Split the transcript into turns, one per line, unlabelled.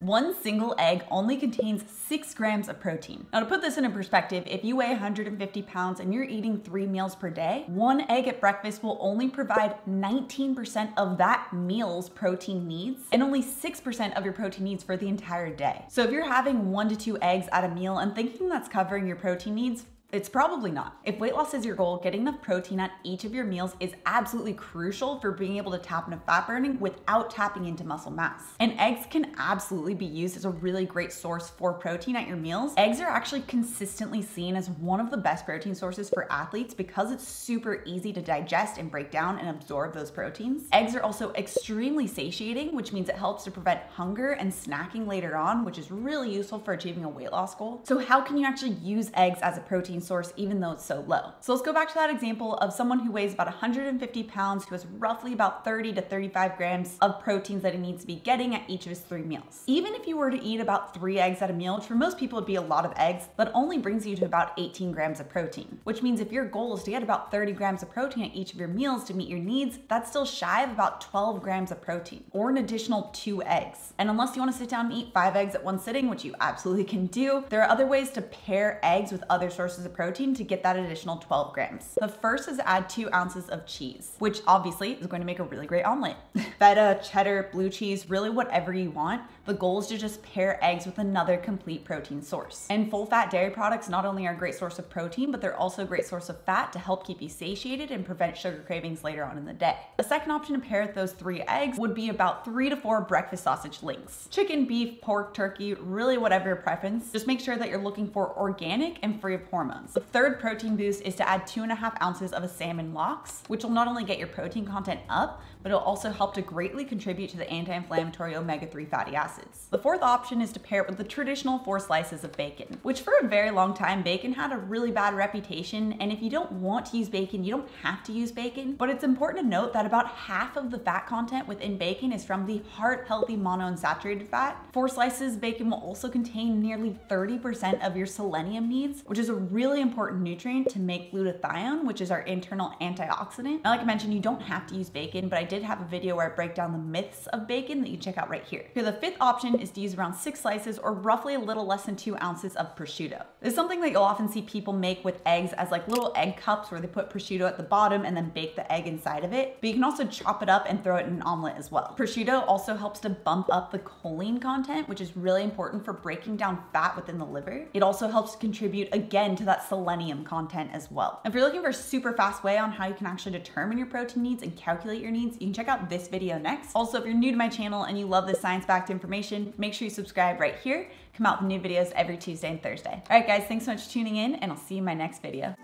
One single egg only contains 6 grams of protein. Now to put this into perspective, if you weigh 150 pounds and you're eating 3 meals per day, one egg at breakfast will only provide 19% of that meal's protein needs and only 6% of your protein needs for the entire day. So if you're having 1 to 2 eggs at a meal and thinking that's covering your protein needs, it's probably not. If weight loss is your goal, getting enough protein at each of your meals is absolutely crucial for being able to tap into fat burning without tapping into muscle mass. And eggs can absolutely be used as a really great source for protein at your meals. Eggs are actually consistently seen as one of the best protein sources for athletes because it's super easy to digest and break down and absorb those proteins. Eggs are also extremely satiating, which means it helps to prevent hunger and snacking later on, which is really useful for achieving a weight loss goal. So how can you actually use eggs as a protein source even though it's so low? So let's go back to that example of someone who weighs about 150 pounds who has roughly about 30 to 35 grams of proteins that he needs to be getting at each of his 3 meals. Even if you were to eat about 3 eggs at a meal, which for most people would be a lot of eggs, that only brings you to about 18 grams of protein, which means if your goal is to get about 30 grams of protein at each of your meals to meet your needs, that's still shy of about 12 grams of protein or an additional 2 eggs. And unless you want to sit down and eat 5 eggs at one sitting, which you absolutely can do, there are other ways to pair eggs with other sources of protein to get that additional 12 grams. The first is add 2 ounces of cheese, which obviously is going to make a really great omelet. Feta, cheddar, blue cheese, really whatever you want. The goal is to just pair eggs with another complete protein source. And full fat dairy products not only are a great source of protein, but they're also a great source of fat to help keep you satiated and prevent sugar cravings later on in the day. The second option to pair with those 3 eggs would be about 3 to 4 breakfast sausage links. Chicken, beef, pork, turkey, really whatever your preference. Just make sure that you're looking for organic and free of hormones. The third protein boost is to add 2.5 ounces of a salmon lox, which will not only get your protein content up, but it'll also help to greatly contribute to the anti-inflammatory omega-3 fatty acids. The fourth option is to pair it with the traditional 4 slices of bacon, which for a very long time, bacon had a really bad reputation. And if you don't want to use bacon, you don't have to use bacon, but it's important to note that about half of the fat content within bacon is from the heart-healthy monounsaturated fat. 4 slices of bacon will also contain nearly 30% of your selenium needs, which is a really important nutrient to make glutathione, which is our internal antioxidant. Now, like I mentioned, you don't have to use bacon, but I did have a video where I break down the myths of bacon that you check out right here. Okay, the 5th option is to use around 6 slices or roughly a little less than 2 ounces of prosciutto. This is something that you'll often see people make with eggs as like little egg cups where they put prosciutto at the bottom and then bake the egg inside of it. But you can also chop it up and throw it in an omelet as well. Prosciutto also helps to bump up the choline content, which is really important for breaking down fat within the liver. It also helps contribute again to that selenium content as well. If you're looking for a super fast way on how you can actually determine your protein needs and calculate your needs, you can check out this video next. Also, if you're new to my channel and you love this science-backed information, make sure you subscribe right here. Come out with new videos every Tuesday and Thursday. All right, guys, thanks so much for tuning in, and I'll see you in my next video.